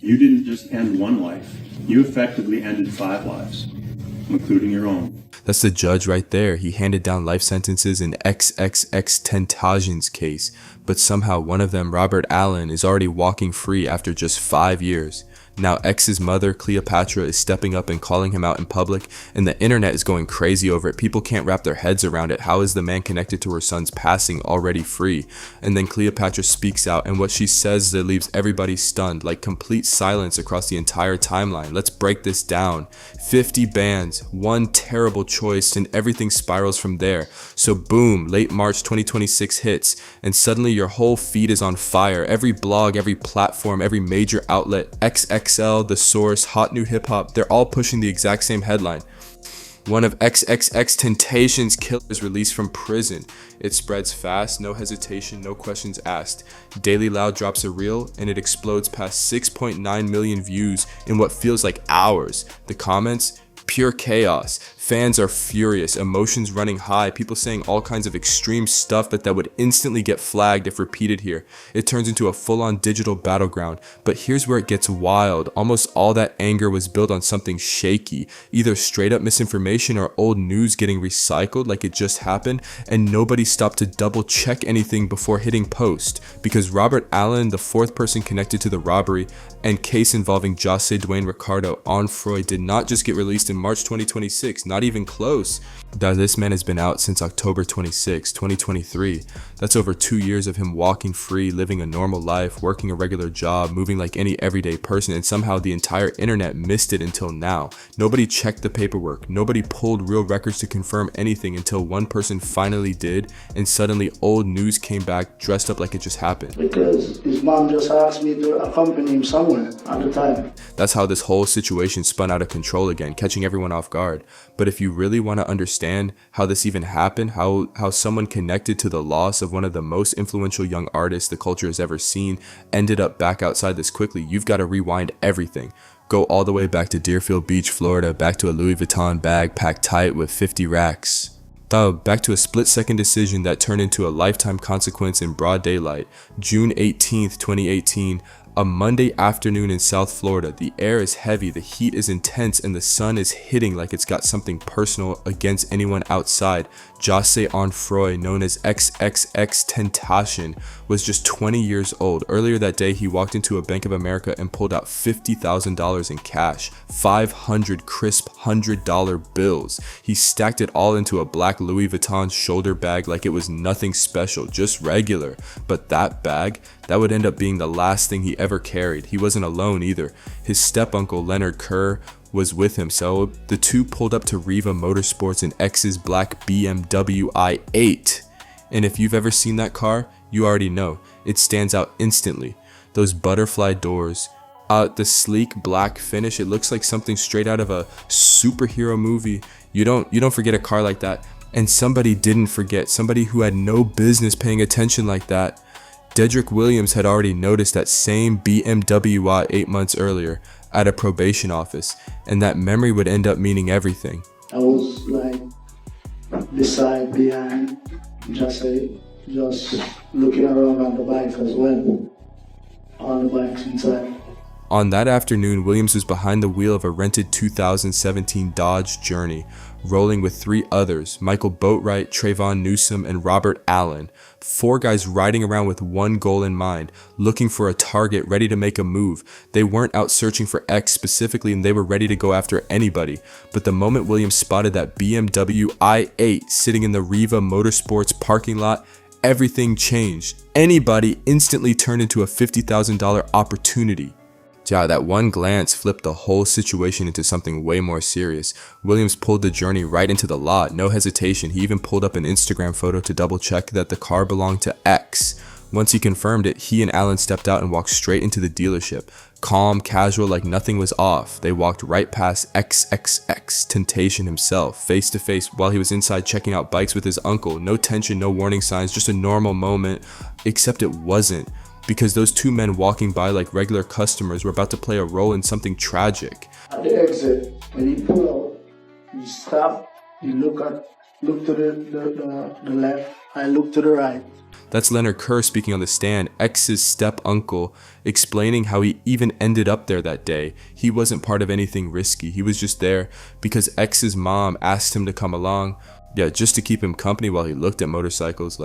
You didn't just end one life. You effectively ended 5 lives, including your own. That's the judge right there. He handed down life sentences in XXXTentacion's case, but somehow one of them, Robert Allen, is already walking free after just 5 years. Now X's mother, Cleopatra, is stepping up and calling him out in public, and the internet is going crazy over it. People can't wrap their heads around it. How is the man connected to her son's passing already free? And then Cleopatra speaks out, and what she says that leaves everybody stunned, like complete silence across the entire timeline. Let's break this down. 50 bans, one terrible choice, and everything spirals from there. So boom, late March 2026 hits, and suddenly your whole feed is on fire. Every blog, every platform, every major outlet, XXXTentacion, The Source, Hot New Hip Hop, they're all pushing the exact same headline. One of XXXTentacion's killers released from prison. It spreads fast, no hesitation, no questions asked. Daily Loud drops a reel and it explodes past 6.9 million views in what feels like hours. The comments? Pure chaos. Fans are furious, emotions running high, people saying all kinds of extreme stuff that would instantly get flagged if repeated here. It turns into a full-on digital battleground. But here's where it gets wild. Almost all that anger was built on something shaky, either straight up misinformation or old news getting recycled like it just happened, and nobody stopped to double check anything before hitting post, because Robert Allen, the 4th person connected to the robbery and case involving Jahseh Dwayne Ricardo Onfroy, did not just get released in March 2026, not even close. This man has been out since October 26, 2023. That's over 2 years of him walking free, living a normal life, working a regular job, moving like any everyday person, and somehow the entire internet missed it until now. Nobody checked the paperwork, nobody pulled real records to confirm anything until one person finally did, and suddenly old news came back dressed up like it just happened. Because his mom just asked me to accompany him somewhere at the time. That's how this whole situation spun out of control again, catching everyone off guard. But if you really want to understand how this even happened, how someone connected to the loss of one of the most influential young artists the culture has ever seen ended up back outside this quickly, you've got to rewind everything. Go all the way back to Deerfield Beach, Florida, back to a Louis Vuitton bag packed tight with 50 racks. Back to a split-second decision that turned into a lifetime consequence in broad daylight. June 18th, 2018, a Monday afternoon in South Florida. The air is heavy, the heat is intense, and the sun is hitting like it's got something personal against anyone outside. Jahseh Onfroy, known as XXXTentacion, was just 20 years old. Earlier that day, he walked into a Bank of America and pulled out $50,000 in cash, 500 crisp $100 bills. He stacked it all into a black Louis Vuitton shoulder bag like it was nothing special, just regular. But that bag, that would end up being the last thing he ever carried. He wasn't alone either. His step-uncle, Leonard Kerr, was with him, so the two pulled up to Riva Motorsports in X's black BMW i8. And if you've ever seen that car, you already know. It stands out instantly. Those butterfly doors, the sleek black finish, it looks like something straight out of a superhero movie. You don't forget a car like that. And somebody didn't forget, somebody who had no business paying attention like that. Dedrick Williams had already noticed that same BMW i 8 months earlier at a probation office, and that memory would end up meaning everything. I was like beside, behind, just looking around on the bike as well, on the bikes inside. On that afternoon, Williams was behind the wheel of a rented 2017 Dodge Journey, rolling with 3 others, Michael Boatwright, Trayvon Newsom, and Robert Allen. 4 guys riding around with one goal in mind, looking for a target, ready to make a move. They weren't out searching for X specifically, and they were ready to go after anybody. But the moment Williams spotted that BMW i8 sitting in the Riva Motorsports parking lot, everything changed. Anybody instantly turned into a $50,000 opportunity. Yeah, that one glance flipped the whole situation into something way more serious. Williams pulled the Journey right into the lot, no hesitation. He even pulled up an Instagram photo to double check that the car belonged to X. Once he confirmed it, he and Allen stepped out and walked straight into the dealership. Calm, casual, like nothing was off. They walked right past XXXTentacion himself, face to face, while he was inside checking out bikes with his uncle. No tension, no warning signs, just a normal moment, except it wasn't. Because those 2 men walking by like regular customers were about to play a role in something tragic. At the exit, when he pulled out, he stopped, he looked to the left, I looked to the right. That's Leonard Kerr speaking on the stand, X's step-uncle, explaining how he even ended up there that day. He wasn't part of anything risky. He was just there because X's mom asked him to come along, just to keep him company while he looked at motorcycles.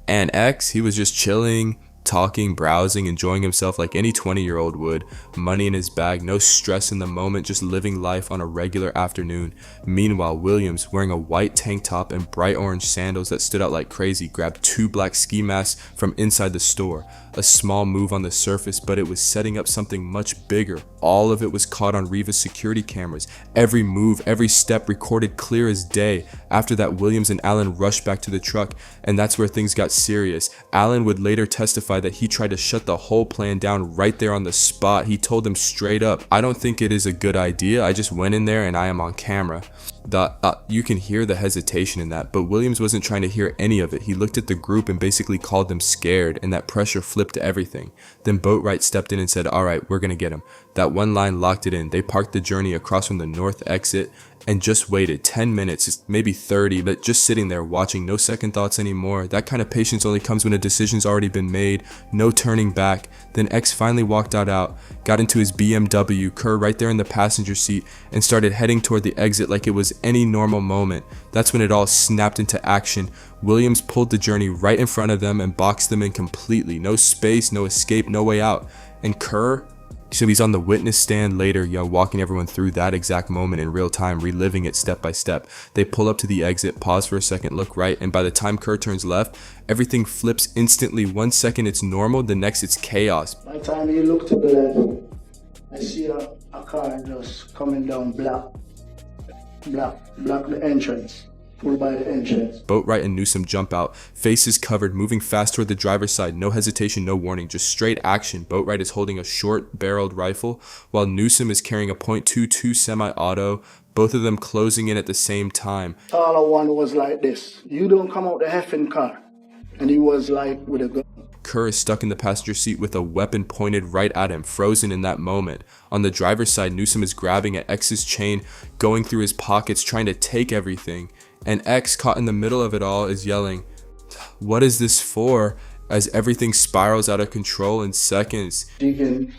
And X, he was just chilling, talking, browsing, enjoying himself like any 20-year-old would. Money in his bag, no stress in the moment, just living life on a regular afternoon. Meanwhile, Williams, wearing a white tank top and bright orange sandals that stood out like crazy, grabbed 2 black ski masks from inside the store. A small move on the surface, but it was setting up something much bigger. All of it was caught on Riva's security cameras. Every move, every step recorded clear as day. After that, Williams and Allen rushed back to the truck, and that's where things got serious. Allen would later testify that he tried to shut the whole plan down right there on the spot. He told them straight up, "I don't think it is a good idea. I just went in there and I am on camera." You can hear the hesitation in that, but Williams wasn't trying to hear any of it. He looked at the group and basically called them scared, and that pressure flipped to everything. Then Boatwright stepped in and said, "Alright, we're gonna get him." That one line locked it in. They parked the Journey across from the north exit and just waited 10 minutes, maybe 30, but just sitting there watching, no second thoughts anymore. That kind of patience only comes when a decision's already been made, no turning back. Then X finally walked out, got into his BMW, Kerr right there in the passenger seat, and started heading toward the exit like it was any normal moment. That's when it all snapped into action. Williams pulled the Journey right in front of them and boxed them in completely. No space, no escape, no way out. And Kerr, so he's on the witness stand later, walking everyone through that exact moment in real time, reliving it step by step. They pull up to the exit, pause for a second, look right, and by the time Kerr turns left, everything flips instantly. 1 second it's normal, the next it's chaos. By the time you look to the left, I see a car just coming down block the entrance. Pulled by the entrance. Boatwright and Newsom jump out, faces covered, moving fast toward the driver's side. No hesitation, no warning, just straight action. Boatwright is holding a short-barreled rifle, while Newsom is carrying a .22 semi-auto, both of them closing in at the same time. All I wanted was like this. You don't come out the effing car. And he was like with a gun. Kerr is stuck in the passenger seat with a weapon pointed right at him, frozen in that moment. On the driver's side, Newsom is grabbing at X's chain, going through his pockets, trying to take everything. And X, caught in the middle of it all, is yelling, "What is this for?" as everything spirals out of control in seconds. Deacon,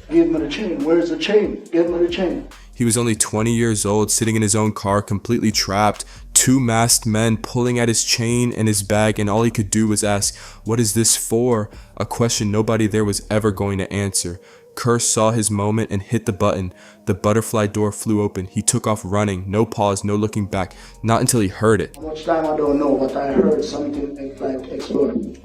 give me the chain. Where's the chain? Give me the chain. He was only 20 years old, sitting in his own car, completely trapped. 2 masked men pulling at his chain and his bag, and all he could do was ask, "What is this for?" A question nobody there was ever going to answer. Kerr saw his moment and hit the button. The butterfly door flew open. He took off running. No pause, no looking back. Not until he heard it. How much time I don't know, but I heard something like exploding.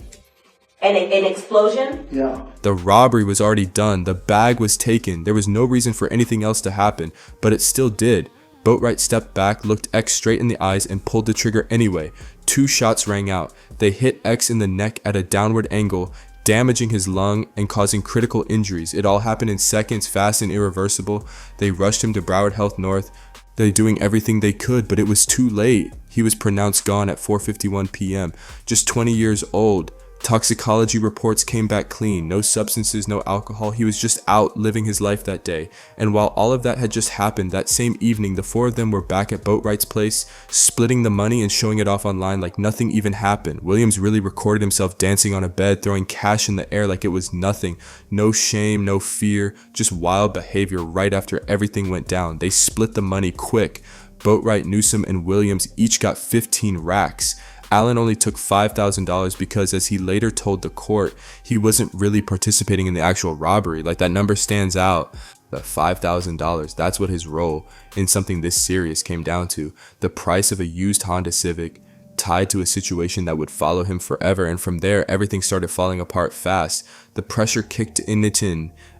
An explosion? Yeah. The robbery was already done. The bag was taken. There was no reason for anything else to happen, but it still did. Boatwright stepped back, looked X straight in the eyes, and pulled the trigger anyway. 2 shots rang out. They hit X in the neck at a downward angle, damaging his lung and causing critical injuries. It all happened in seconds, fast and irreversible. They rushed him to Broward Health North. They doing everything they could, but it was too late. He was pronounced gone at 4:51 p.m. Just 20 years old. Toxicology reports came back clean. No substances, no alcohol. He was just out living his life that day. And while all of that had just happened, that same evening, the 4 of them were back at Boatwright's place, splitting the money and showing it off online like nothing even happened. Williams really recorded himself dancing on a bed, throwing cash in the air like it was nothing. No shame, no fear, just wild behavior right after everything went down. They split the money quick. Boatwright, Newsom, and Williams each got 15 racks. Allen only took $5,000 because, as he later told the court, he wasn't really participating in the actual robbery. Like, that number stands out. The $5,000, that's what his role in something this serious came down to. The price of a used Honda Civic, tied to a situation that would follow him forever, and from there everything started falling apart fast. The pressure kicked in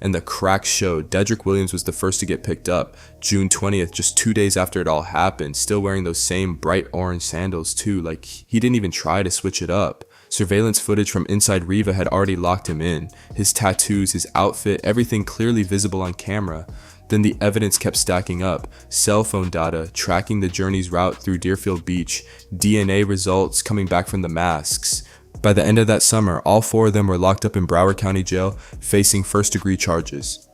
and the cracks showed. Dedrick Williams was the first to get picked up, June 20th, just 2 days after it all happened, still wearing those same bright orange sandals too, like he didn't even try to switch it up. Surveillance footage from inside Riva had already locked him in. His tattoos, his outfit, everything clearly visible on camera. Then the evidence kept stacking up. Cell phone data, tracking the Journey's route through Deerfield Beach, DNA results coming back from the masks. By the end of that summer, all 4 of them were locked up in Broward County Jail, facing first-degree charges.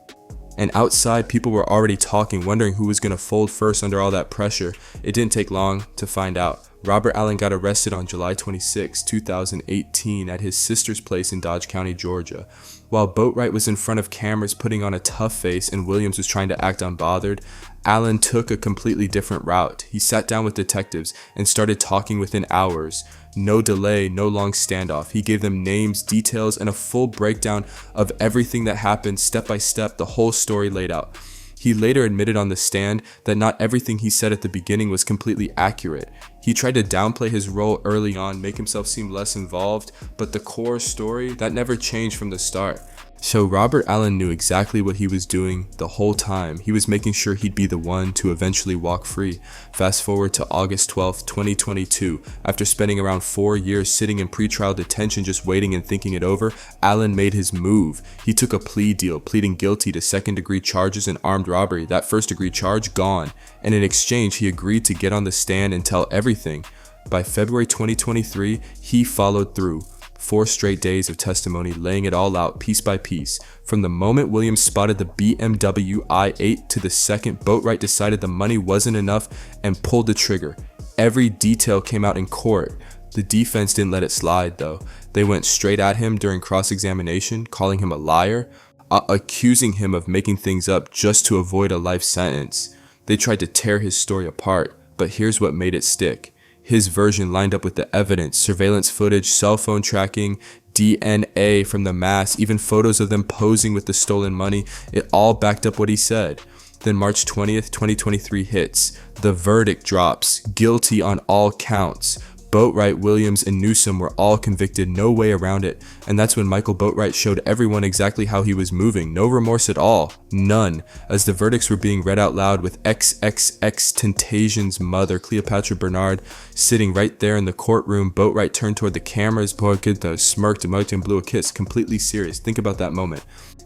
And outside, people were already talking, wondering who was going to fold first under all that pressure. It didn't take long to find out. Robert Allen got arrested on July 26, 2018 at his sister's place in Dodge County, Georgia. While Boatwright was in front of cameras putting on a tough face and Williams was trying to act unbothered, Allen took a completely different route. He sat down with detectives and started talking within hours. No delay, no long standoff. He gave them names, details, and a full breakdown of everything that happened, step by step, the whole story laid out. He later admitted on the stand that not everything he said at the beginning was completely accurate. He tried to downplay his role early on, make himself seem less involved, but the core story, that never changed from the start. So Robert Allen knew exactly what he was doing the whole time. He was making sure he'd be the one to eventually walk free. Fast forward to August 12, 2022. After spending around 4 years sitting in pretrial detention just waiting and thinking it over, Allen made his move. He took a plea deal, pleading guilty to second-degree charges and armed robbery. That first-degree charge gone. And in exchange, he agreed to get on the stand and tell everything. By February 2023, he followed through. 4 straight days of testimony, laying it all out piece by piece. From the moment Williams spotted the BMW i8 to the second Boatwright decided the money wasn't enough and pulled the trigger. Every detail came out in court. The defense didn't let it slide though. They went straight at him during cross-examination, calling him a liar, accusing him of making things up just to avoid a life sentence. They tried to tear his story apart, but here's what made it stick. His version lined up with the evidence, surveillance footage, cell phone tracking, DNA from the mask, even photos of them posing with the stolen money. It all backed up what he said. Then March 20th, 2023 hits. The verdict drops. Guilty on all counts. Boatwright, Williams, and Newsom were all convicted, no way around it. And that's when Michael Boatwright showed everyone exactly how he was moving. No remorse at all. None. As the verdicts were being read out loud with XXXTentacion's mother, Cleopatra Bernard, sitting right there in the courtroom, Boatwright turned toward the cameras, smirked, emoted, and blew a kiss. Completely serious. Think about that moment.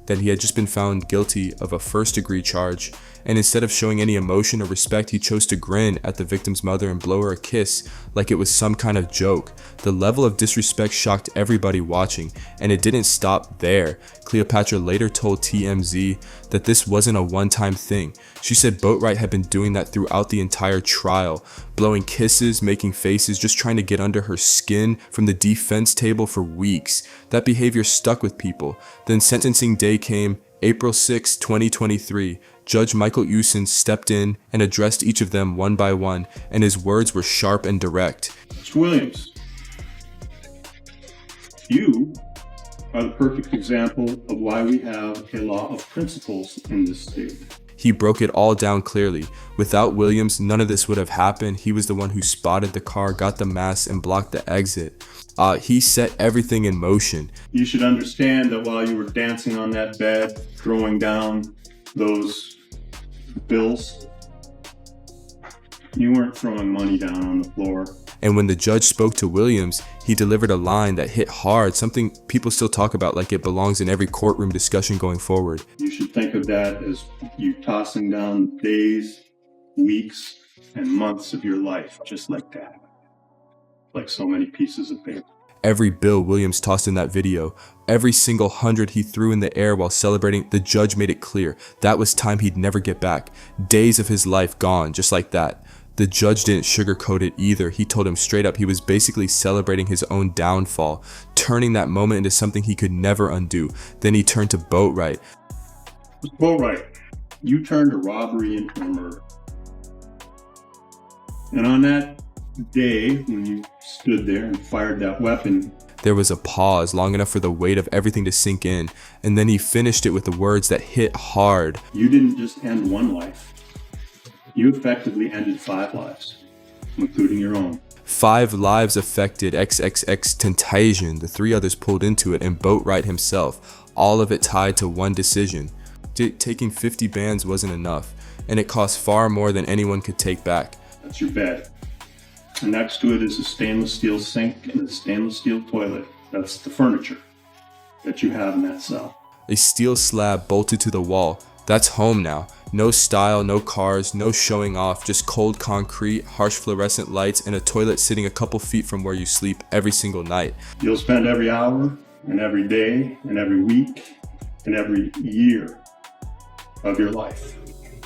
That he had just been found guilty of a first-degree charge, and instead of showing any emotion or respect, he chose to grin at the victim's mother and blow her a kiss like it was some kind of joke. The level of disrespect shocked everybody watching, and it didn't stop there. Cleopatra later told TMZ that this wasn't a one-time thing. She said Boatwright had been doing that throughout the entire trial, blowing kisses, making faces, just trying to get under her skin from the defense table for weeks. That behavior stuck with people. Then sentencing day came, April 6, 2023. Judge Michael Usen stepped in and addressed each of them one by one, and his words were sharp and direct. Mr. Williams, you are the perfect example of why we have a law of principles in this state. He broke it all down clearly. Without Williams, none of this would have happened. He was the one who spotted the car, got the mask, and blocked the exit. He set everything in motion. You should understand that while you were dancing on that bed, throwing down those bills, you weren't throwing money down on the floor. And when the judge spoke to Williams, he delivered a line that hit hard, something people still talk about like it belongs in every courtroom discussion going forward. You should think of that as you tossing down days, weeks, and months of your life just like that. Like so many pieces of paper. Every bill Williams tossed in that video, every single 100 he threw in the air while celebrating, the judge made it clear that was time he'd never get back. Days of his life gone, just like that. The judge didn't sugarcoat it either. He told him straight up he was basically celebrating his own downfall, turning that moment into something he could never undo. Then he turned to Boatwright. Boatwright, you turned a robbery into a murder. And on that day, when you stood there and fired that weapon, there was a pause long enough for the weight of everything to sink in, and then he finished it with the words that hit hard. You didn't just end one life. You effectively ended 5 lives, including your own. 5 lives affected. XXXTentacion, the 3 others pulled into it, and Boatwright himself. All of it tied to one decision. Taking 50 bands wasn't enough, and it cost far more than anyone could take back. That's your bed. And next to it is a stainless steel sink and a stainless steel toilet. That's the furniture that you have in that cell. A steel slab bolted to the wall. That's home now. No style, no cars, no showing off, just cold concrete, harsh fluorescent lights, and a toilet sitting a couple feet from where you sleep every single night. You'll spend every hour and every day and every week and every year of your life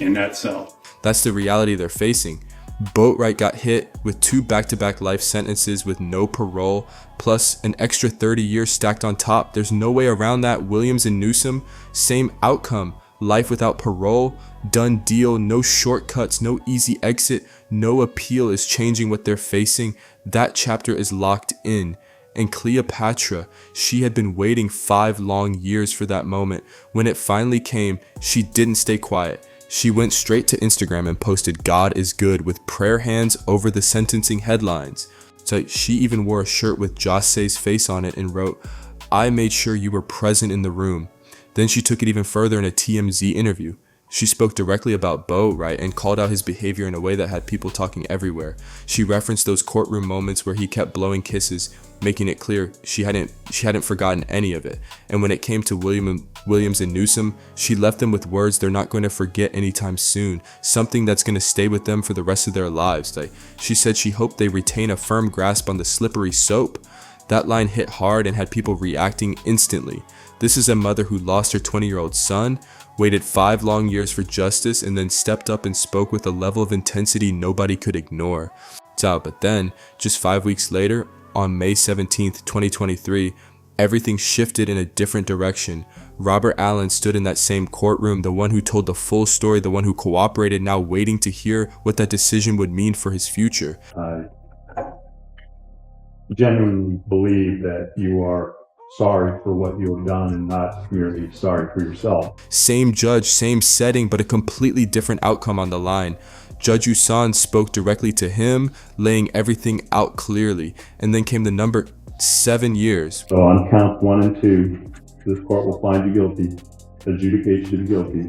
in that cell. That's the reality they're facing. Boatwright got hit with 2 back-to-back life sentences with no parole, plus an extra 30 years stacked on top. There's no way around that. Williams and Newsom, same outcome. Life without parole, done deal, no shortcuts, no easy exit, no appeal is changing what they're facing. That chapter is locked in. And Cleopatra, she had been waiting 5 long years for that moment. When it finally came, she didn't stay quiet. She went straight to Instagram and posted "God is good" with prayer hands over the sentencing headlines. So she even wore a shirt with Jahseh's face on it and wrote, "I made sure you were present in the room." Then she took it even further in a TMZ interview. She spoke directly about Boatwright and called out his behavior in a way that had people talking everywhere. She referenced those courtroom moments where he kept blowing kisses, making it clear she hadn't forgotten any of it. And when it came to Williams and Newsom, she left them with words they're not going to forget anytime soon, something that's going to stay with them for the rest of their lives. Like, she said she hoped they retain a firm grasp on the slippery soap. That line hit hard and had people reacting instantly. This is a mother who lost her 20-year-old son, waited 5 long years for justice, and then stepped up and spoke with a level of intensity nobody could ignore. But then, just 5 weeks later, on May 17th, 2023, everything shifted in a different direction. Robert Allen stood in that same courtroom, the one who told the full story, the one who cooperated, now waiting to hear what that decision would mean for his future. I genuinely believe that you are sorry for what you have done and not merely sorry for yourself. Same judge, same setting, but a completely different outcome on the line. Judge Usan spoke directly to him, laying everything out clearly. And then came the number 7 years. So on counts 1 and 2, this court will find you guilty, adjudicate you guilty,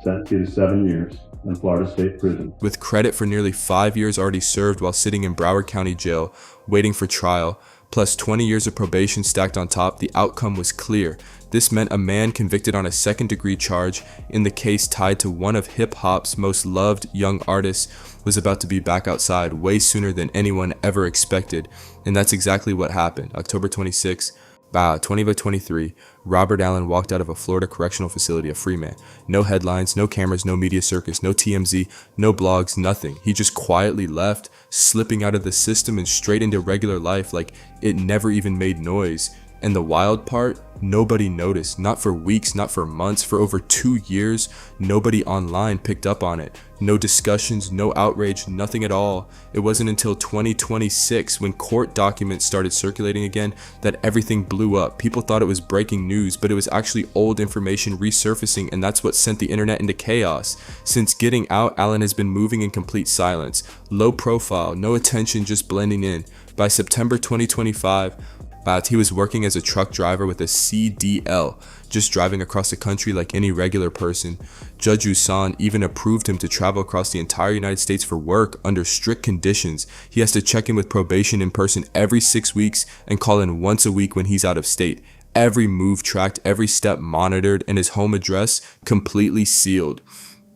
sentence you to 7 years in Florida State Prison. With credit for nearly 5 years already served while sitting in Broward County Jail, waiting for trial, plus 20 years of probation stacked on top, the outcome was clear. This meant a man convicted on a second-degree charge in the case tied to one of hip-hop's most loved young artists was about to be back outside way sooner than anyone ever expected. And that's exactly what happened. October 26, 2023, Robert Allen walked out of a Florida correctional facility a free man. No headlines, no cameras, no media circus, no TMZ, no blogs, nothing. He just quietly left, slipping out of the system and straight into regular life like it never even made noise. And the wild part, nobody noticed. Not for weeks, not for months, for over 2 years, nobody online picked up on it. No discussions, no outrage, nothing at all. It wasn't until 2026, when court documents started circulating again, that everything blew up. People thought it was breaking news, but it was actually old information resurfacing, and that's what sent the internet into chaos. Since getting out, Allen has been moving in complete silence. Low profile, no attention, just blending in. By September 2025, he was working as a truck driver with a CDL, just driving across the country like any regular person. Judge Usan even approved him to travel across the entire United States for work under strict conditions. He has to check in with probation in person every 6 weeks and call in once a week when he's out of state. Every move tracked, every step monitored, and his home address completely sealed.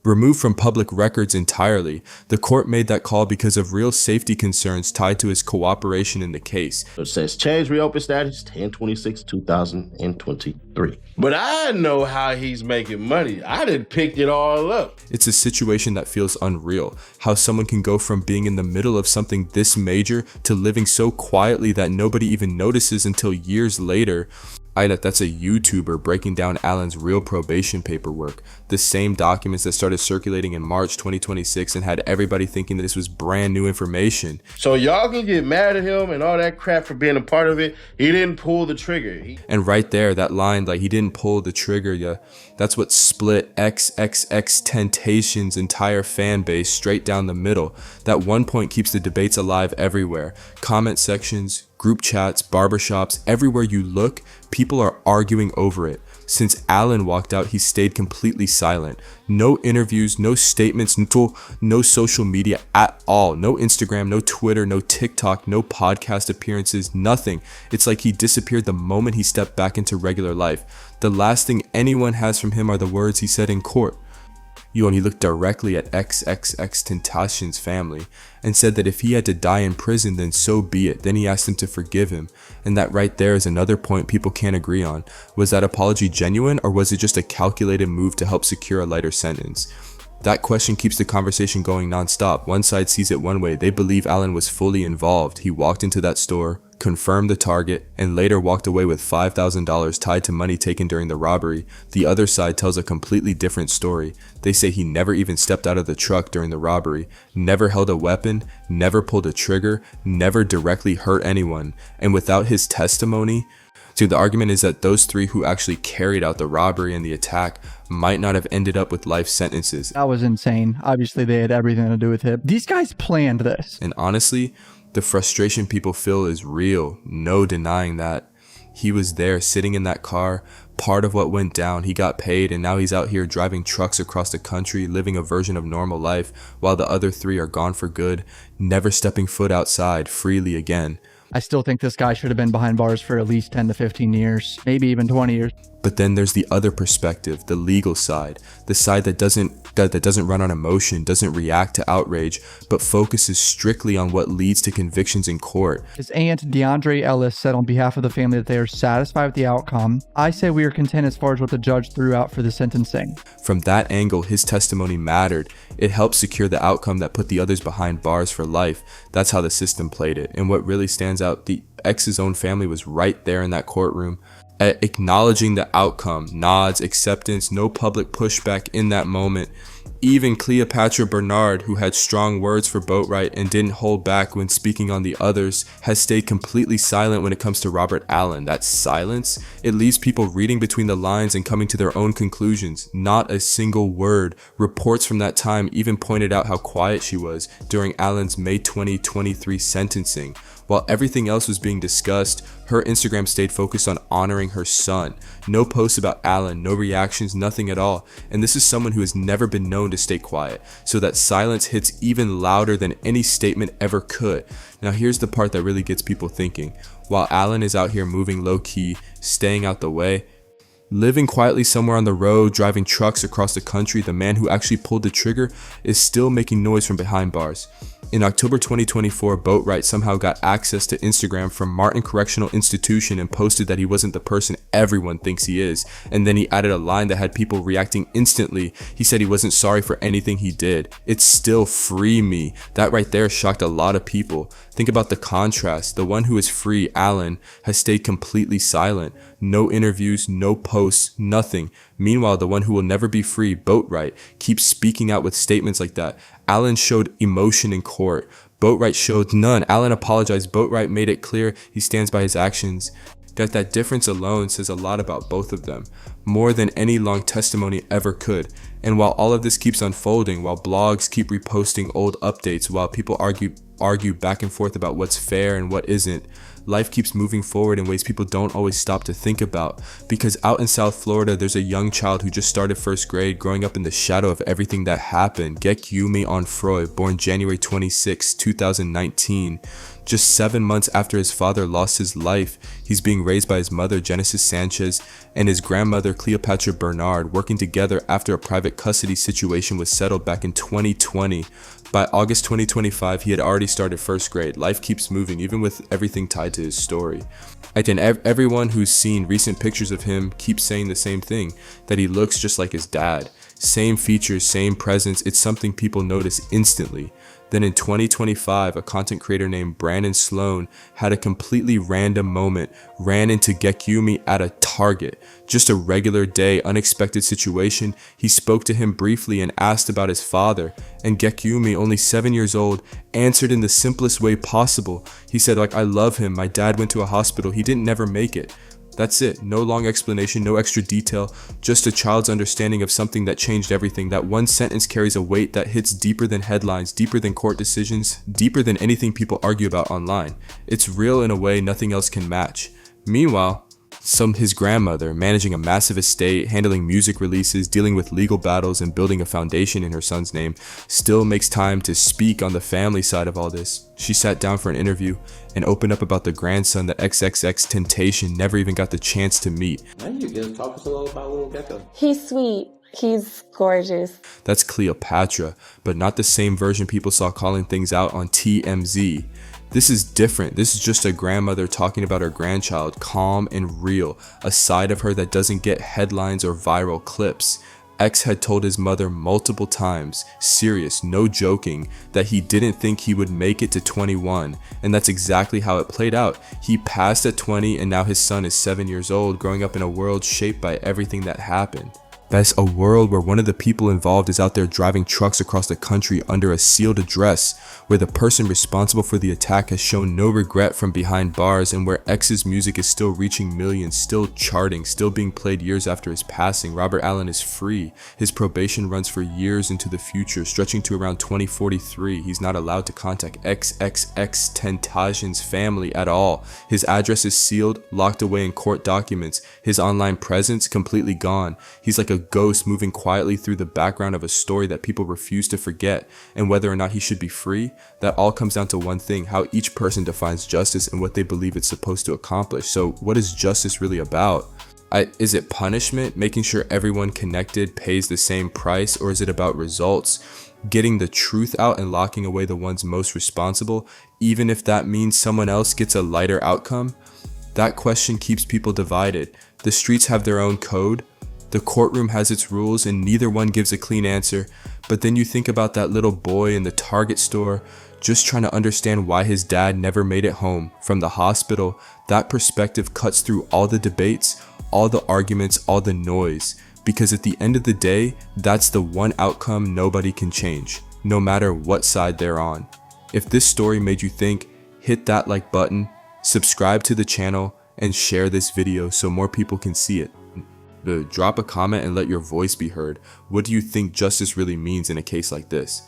Removed from public records entirely. The court made that call because of real safety concerns tied to his cooperation in the case. It says change reopen status 10/26/2023. But I know how he's making money. I done picked it all up. It's a situation that feels unreal. How someone can go from being in the middle of something this major to living so quietly that nobody even notices until years later. That's a YouTuber breaking down Allen's real probation paperwork. The same documents that started circulating in March 2026 and had everybody thinking that this was brand new information. So y'all can get mad at him and all that crap for being a part of it. He didn't pull the trigger. And right there, that line, like, he didn't pull the trigger, yeah. That's what split XXXTentacion's entire fan base straight down the middle. That one point keeps the debates alive everywhere. Comment sections, group chats, barbershops, everywhere you look, people are arguing over it. Since Allen walked out, he stayed completely silent. No interviews, no statements, no social media at all. No Instagram, no Twitter, no TikTok, no podcast appearances, nothing. It's like he disappeared the moment he stepped back into regular life. The last thing anyone has from him are the words he said in court. And he looked directly at XXXTentacion's family and said that if he had to die in prison, then so be it. Then he asked them to forgive him. And that right there is another point people can't agree on. Was that apology genuine, or was it just a calculated move to help secure a lighter sentence? That question keeps the conversation going nonstop. One side sees it one way. They believe Allen was fully involved. He walked into that store, confirmed the target, and later walked away with $5,000 tied to money taken during the robbery. The other side tells a completely different story. They say he never even stepped out of the truck during the robbery, never held a weapon, never pulled a trigger, never directly hurt anyone. And without his testimony, so the argument is that those three who actually carried out the robbery and the attack might not have ended up with life sentences. That was insane. Obviously, they had everything to do with it. These guys planned this. And honestly, the frustration people feel is real. No denying that. He was there sitting in that car, part of what went down. He got paid, and now he's out here driving trucks across the country, living a version of normal life, while the other three are gone for good, never stepping foot outside freely again. I still think this guy should have been behind bars for at least 10 to 15 years, maybe even 20 years. But then there's the other perspective, the legal side, the side that doesn't run on emotion, doesn't react to outrage, but focuses strictly on what leads to convictions in court. His aunt, DeAndre Ellis, said on behalf of the family that they are satisfied with the outcome. I say we are content as far as what the judge threw out for the sentencing. From that angle, his testimony mattered. It helped secure the outcome that put the others behind bars for life. That's how the system played it. And what really stands out, the ex's own family was right there in that courtroom, acknowledging the outcome, nods, acceptance, no public pushback in that moment. Even Cleopatra Bernard, who had strong words for Boatwright and didn't hold back when speaking on the others, has stayed completely silent when it comes to Robert Allen. That silence, it leaves people reading between the lines and coming to their own conclusions. Not a single word. Reports from that time even pointed out how quiet she was during Allen's May 2023 sentencing. While everything else was being discussed, her Instagram stayed focused on honoring her son. No posts about Allen, no reactions, nothing at all. And this is someone who has never been known to stay quiet, so that silence hits even louder than any statement ever could. Now here's the part that really gets people thinking. While Allen is out here moving low-key, staying out the way, living quietly somewhere on the road, driving trucks across the country, the man who actually pulled the trigger is still making noise from behind bars. In October 2024, Boatwright somehow got access to Instagram from Martin Correctional Institution and posted that he wasn't the person everyone thinks he is. And then he added a line that had people reacting instantly. He said he wasn't sorry for anything he did. It's still free me. That right there shocked a lot of people. Think about the contrast. The one who is free, Allen, has stayed completely silent. No interviews, no posts, nothing. Meanwhile, the one who will never be free, Boatwright, keeps speaking out with statements like that. Allen showed emotion in court. Boatwright showed none. Allen apologized. Boatwright made it clear he stands by his actions. That difference alone says a lot about both of them, more than any long testimony ever could. And while all of this keeps unfolding, while blogs keep reposting old updates, while people argue back and forth about what's fair and what isn't, life keeps moving forward in ways people don't always stop to think about. Because out in South Florida, there's a young child who just started first grade, growing up in the shadow of everything that happened. Onfroy, born January 26, 2019. Just 7 months after his father lost his life, he's being raised by his mother, Jahseh Sanchez, and his grandmother, Cleopatra Bernard, working together after a private custody situation was settled back in 2020. By August 2025, he had already started first grade. Life keeps moving, even with everything tied to his story. And everyone who's seen recent pictures of him keeps saying the same thing, that he looks just like his dad. Same features, same presence. It's something people notice instantly. Then in 2025, a content creator named Brandon Sloan had a completely random moment, ran into Gekumi at a Target. Just a regular day, unexpected situation. He spoke to him briefly and asked about his father. And Gekumi, only 7 years old, answered in the simplest way possible. He said, I love him. My dad went to a hospital. He didn't never make it. That's it. No long explanation, no extra detail, just a child's understanding of something that changed everything. That one sentence carries a weight that hits deeper than headlines, deeper than court decisions, deeper than anything people argue about online. It's real in a way nothing else can match. Meanwhile, his grandmother, managing a massive estate, handling music releases, dealing with legal battles, and building a foundation in her son's name, still makes time to speak on the family side of all this. She sat down for an interview and opened up about the grandson that XXXTentacion never even got the chance to meet. Why don't you just talk us a little about little Gecko? He's sweet. He's gorgeous. That's Cleopatra, but not the same version people saw calling things out on TMZ. This is different. This is just a grandmother talking about her grandchild, calm and real, a side of her that doesn't get headlines or viral clips. X had told his mother multiple times, serious, no joking, that he didn't think he would make it to 21, and that's exactly how it played out. He passed at 20 and now his son is 7 years old, growing up in a world shaped by everything that happened. That's a world where one of the people involved is out there driving trucks across the country under a sealed address, where the person responsible for the attack has shown no regret from behind bars, and where X's music is still reaching millions, still charting, still being played years after his passing. Robert Allen is free. His probation runs for years into the future, stretching to around 2043. He's not allowed to contact XXXTentacion's family at all. His address is sealed, locked away in court documents. His online presence completely gone. He's like a ghost moving quietly through the background of a story that people refuse to forget. And whether or not he should be free, that all comes down to one thing: how each person defines justice and what they believe it's supposed to accomplish. So what is justice really about? Is it punishment, making sure everyone connected pays the same price, or is it about results, getting the truth out and locking away the ones most responsible, even if that means someone else gets a lighter outcome? That question keeps people divided. The streets have their own code, the courtroom has its rules, and neither one gives a clean answer. But then you think about that little boy in the Target store just trying to understand why his dad never made it home from the hospital. That perspective cuts through all the debates, all the arguments, all the noise, because at the end of the day, that's the one outcome nobody can change, no matter what side they're on. If this story made you think, hit that like button, subscribe to the channel, and share this video so more people can see it. Drop a comment and let your voice be heard. What do you think justice really means in a case like this?